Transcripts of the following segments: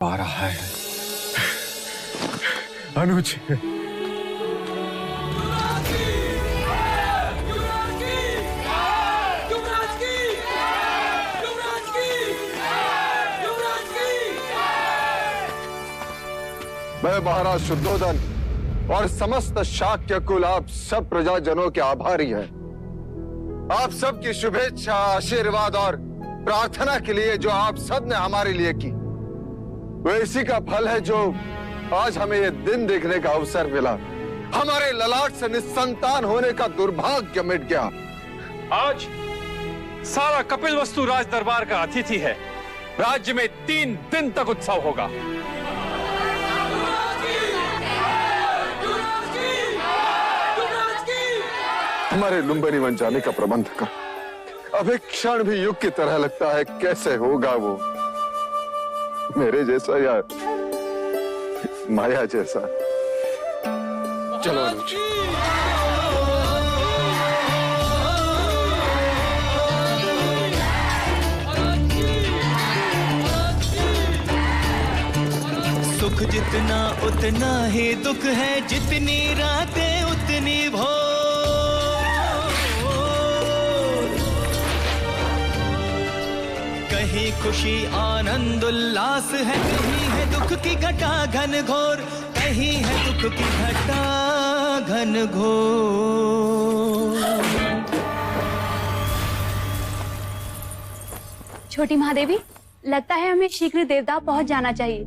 आ रहा है अनुज। मैं महाराज शुद्धोधन और समस्त शाक्य कुल आप सब प्रजाजनों के आभारी हैं। आप सबकी शुभेच्छा, आशीर्वाद और प्रार्थना के लिए जो आप सब ने हमारे लिए की, वो इसी का फल है जो आज हमें ये दिन देखने का अवसर मिला। हमारे ललाट से निस्संतान होने का दुर्भाग्य मिट गया। आज सारा कपिलवस्तु राज दरबार का अतिथि है। राज्य में 3 दिन तक उत्सव होगा। हमारे लुम्बिनी बन जाने का प्रबंध कर। अब एक क्षण भी युग की तरह लगता है। कैसे होगा वो मेरे जैसा या माया जैसा? चलो अनुज। सुख जितना उतना ही दुख है, जितनी रातें उतनी भोर। कहीं खुशी आनंद उल्लास है, कहीं है दुख की घटा घन घोर, कहीं है दुख की घटा घन घोर। छोटी महादेवी, लगता है हमें शीघ्र देवता पहुंच जाना चाहिए।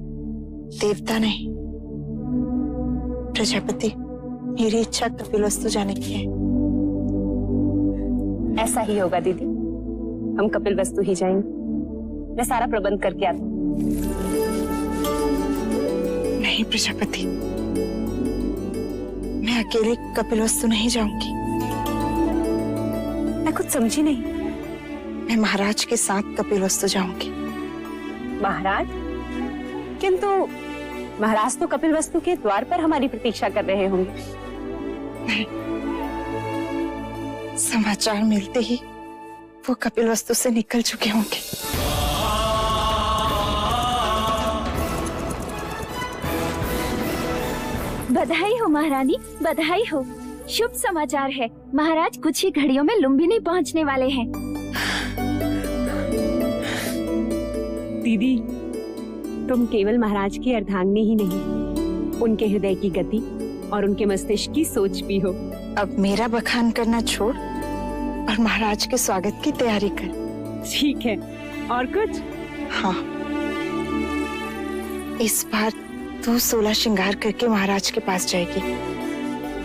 देवता नहीं, प्रजापति। मेरी इच्छा कपिलवस्तु जाने की है। ऐसा ही होगा दीदी, हम कपिलवस्तु ही जाएंगे। मैं सारा प्रबंध करके आती हूँ। नहीं प्रजापति, मैं अकेले कपिलवस्तु नहीं जाऊंगी। मैं कुछ समझी नहीं। मैं महाराज के साथ कपिलवस्तु जाऊंगी। महाराज? किंतु महाराज तो कपिलवस्तु के द्वार पर हमारी प्रतीक्षा कर रहे होंगे। नहीं, समाचार मिलते ही वो कपिलवस्तु से निकल चुके होंगे। बधाई हो महारानी, बधाई हो। शुभ समाचार है। महाराज कुछ ही घड़ियों में लुम्बिनी पहुंचने वाले हैं। दीदी, तुम केवल महाराज की अर्धांगिनी ही नहीं, उनके हृदय की गति और उनके मस्तिष्क की सोच भी हो। अब मेरा बखान करना छोड़ और महाराज के स्वागत की तैयारी कर। ठीक है, और कुछ? हाँ, इस बार तू 16 श्रृंगार करके महाराज के पास जाएगी,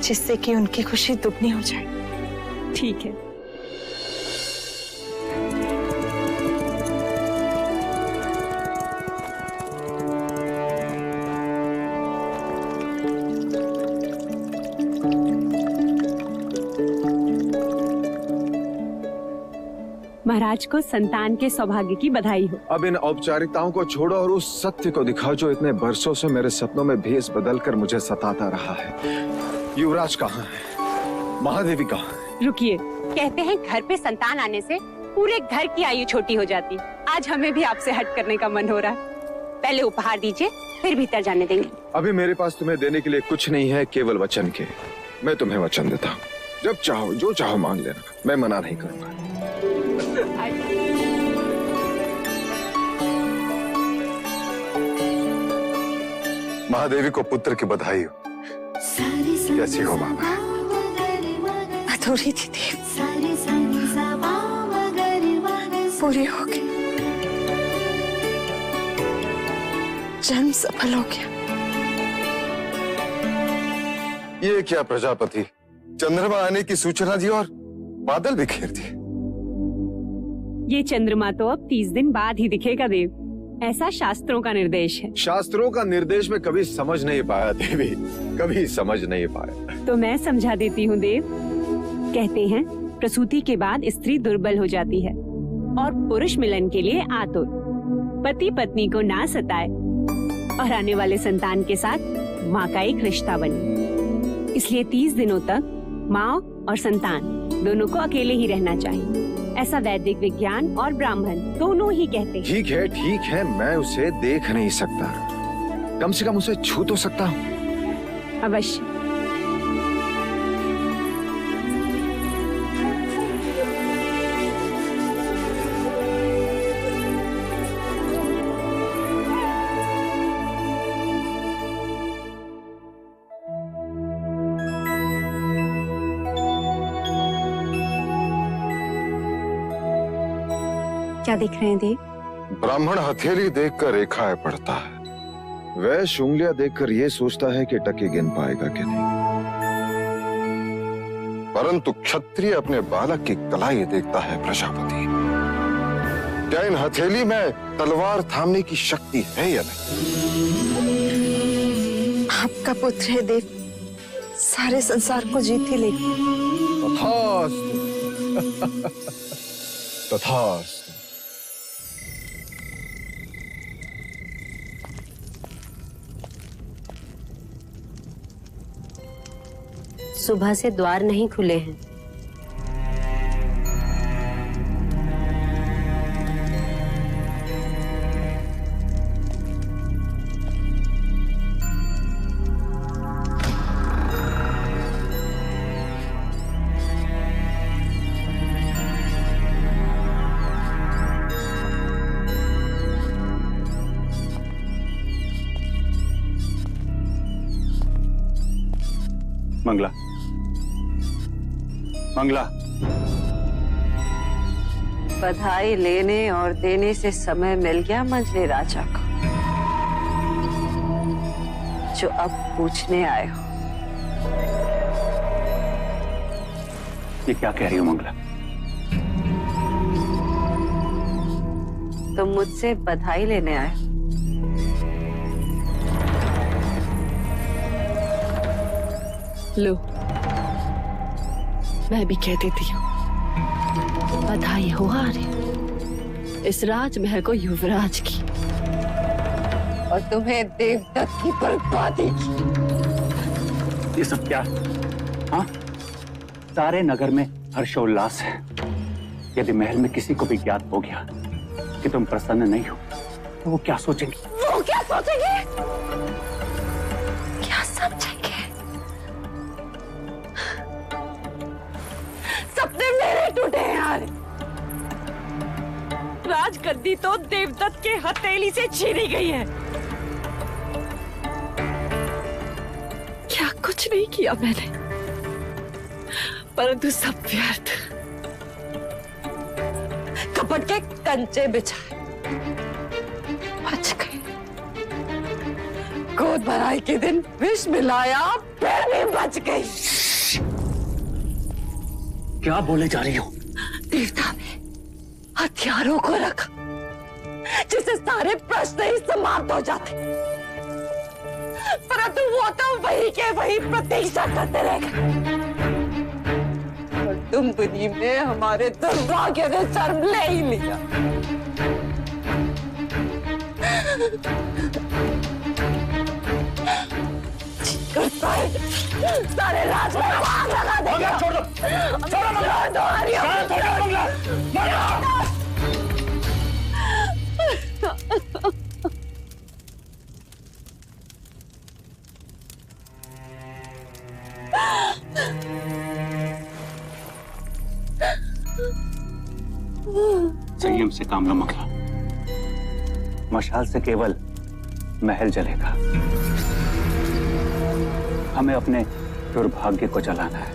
जिससे कि उनकी खुशी दुगनी हो जाए। ठीक है। महाराज को संतान के सौभाग्य की बधाई हो। अब इन औपचारिकताओं को छोड़ो और उस सत्य को दिखाओ जो इतने बरसों से मेरे सपनों में भेष बदलकर मुझे सताता रहा है। युवराज कहाँ है? महादेवी कहाँ है? रुकिए, कहते हैं घर पे संतान आने से पूरे घर की आयु छोटी हो जाती। आज हमें भी आपसे हट करने का मन हो रहा है। पहले उपहार दीजिए, फिर भीतर जाने देंगे। अभी मेरे पास तुम्हें देने के लिए कुछ नहीं है, केवल वचन के। मैं तुम्हें वचन देता हूँ, जब चाहो जो चाहो मांग लेना, मैं मना नहीं करूंगा। महादेवी को पुत्र की बधाई हो। कैसी हो बाबा? अधूरी थी देव, पूरी हो गई। जन्म सफल हो गया। ये क्या प्रजापति, चंद्रमा आने की सूचना दी और बादल बिखेर दिए। ये चंद्रमा तो अब 30 दिन बाद ही दिखेगा देव, ऐसा शास्त्रों का निर्देश है। शास्त्रों का निर्देश में कभी समझ नहीं पाया देवी, कभी समझ नहीं पाया। तो मैं समझा देती हूँ देव। कहते हैं प्रसूति के बाद स्त्री दुर्बल हो जाती है और पुरुष मिलन के लिए आतुर। पति पत्नी को ना सताए और आने वाले संतान के साथ माँ का एक रिश्ता बने। इसलिए 30 दिनों तक माँ और संतान दोनों को अकेले ही रहना चाहिए। ऐसा वैदिक विज्ञान और ब्राह्मण दोनों ही कहते हैं। ठीक है, मैं उसे देख नहीं सकता, कम से कम उसे छू तो सकता हूँ। अवश्य। क्या देख रहे हैं देव? ब्राह्मण हथेली देखकर रेखाएं पढ़ता है, वैश्य उंगलियां देखकर यह सोचता है कि टके गिन पाएगा कि नहीं, परंतु क्षत्रिय अपने बालक की कलाई देखता है प्रजापति। क्या इन हथेली में तलवार थामने की शक्ति है या नहीं? आपका पुत्र है देव, सारे संसार को जीत ही लेगा। तथास्तु। तथास्तु। सुबह से द्वार नहीं खुले हैं। मंगला, मंगला, बधाई लेने और देने से समय मिल गया मंझले राजा को, जो अब पूछने आए हो। ये क्या कह रही हो मंगला? तुम मुझसे बधाई लेने आए हो। लो, मैं भी कह देती हूँ, बधाई हो आर्य, इस राजमहल को युवराज की और तुम्हें देवदत्त की बर्बादी की। ये सब क्या? हाँ, सारे नगर में हर्षोल्लास है। यदि महल में किसी को भी ज्ञात हो गया कि तुम प्रसन्न नहीं हो, तो वो क्या सोचेंगी? वो क्या सोचेंगे? क्या समझेंगे? सपने मेरे टूटे हैं यार। राजगद्दी तो देवदत्त के हथेली से छीनी गई है। क्या कुछ नहीं किया मैंने, परंतु सब व्यर्थ। कपट के कंचे बिछाए, बच गए। गोद भराई के दिन विष मिलाया, फिर भी बच गई। क्या बोले जा रही हो? देवता ने हथियारों को रखा, जिससे सारे प्रश्न ही समाप्त हो जाते, परंतु वो तो वही के वही प्रतीक्षा करते रह गए। और तुम बुद्धि में हमारे दुर्भाग्य ने जन्म ले ही लिया। सारे राज में आग लगा देगा। छोड़ दो, छोड़ो संयम से काम लो मंगला, मशाल से केवल महल जलेगा। हमें अपने दुर्भाग्य को जलाना है,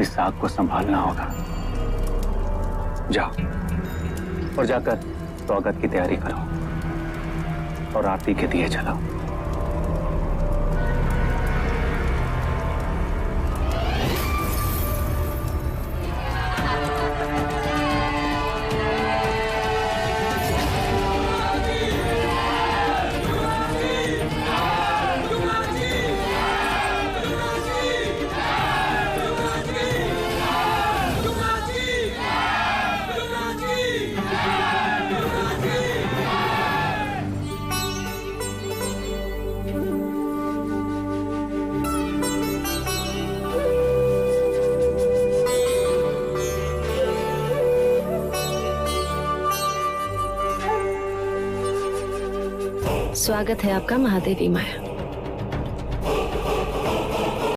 इस आग को संभालना होगा। जाओ और जाकर स्वागत की तैयारी करो और आरती के दिए जलाओ। स्वागत है आपका महादेवी माया।